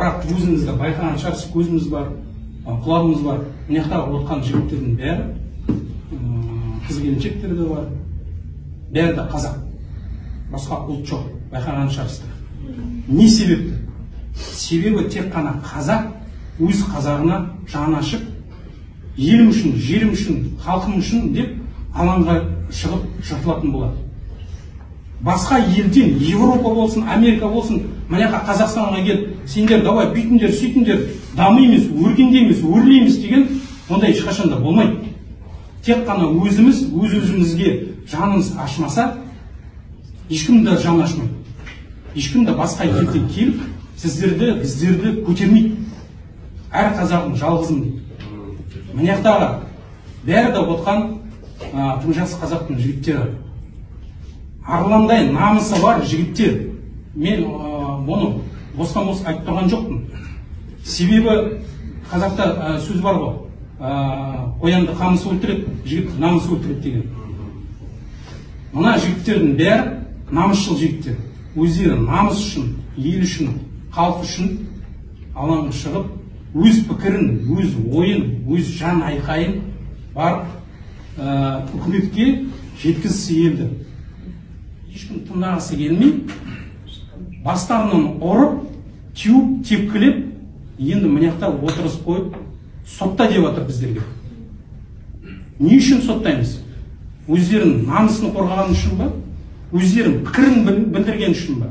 бірақ өзіңізді байқаған шығарсыз, көзіміз бар, құлағымыз бар. Мына жақта отқан жігіттердің бәрі, қыз келіншектер де бар, бәрі де қазақ. Басқа ұлт жоқ, байқаған шығарсыздар. Не себепті? Себебі тек қана қазақ өз қазағына жаны ашып, елім үшін, жерім үшін, халқым үшін деп алаңға шығып жыртылатын болады. Басқа елден, Европа болсын, Америка болсын, мына Қазақстанға келіп, сендер давай бүйтіңдер, сөйтіңдер, дамимыз, өркендейміз, өрлейміз деген ондай ешқашанда болмайды. Тек қана өзіміз, өз-өзімізге жанымыз ашмаса, ешкім де жан ашмайды. Ешкім де басқа елден келіп, сіздерді, біздерді көтермейді. Әр қазағым жалғызым дейді. Мына жақтағы бәрі де отқан тым жақсы қазақтың жігіттері. Арландай намысы бар жігіттер. Мен оны бостан-бос айтып тұрған жоқпын. Себебі қазақта сөз бар ғой, қоянды қамысы өлтіреді, жігіт намысы өлтіреді деген. Мына жігіттердің бәрі намысшыл жігіттер. Өздері намыс үшін, ел үшін, халық үшін алаңға шығып, өз пікірін, өз ойын, өз жан айқайын бар үкіметке жеткізгісі келді. Ешкім тыңдағысы келмей, бастарынан ұрып, теуіп, тепкілеп, енді мына жақта отырыс қойып, сотта деп жатыр біздерге. Не үшін соттаймыз? Өздерінің намысын қорғаған үшін ба? Өздерінің пікірін білдірген үшін ба?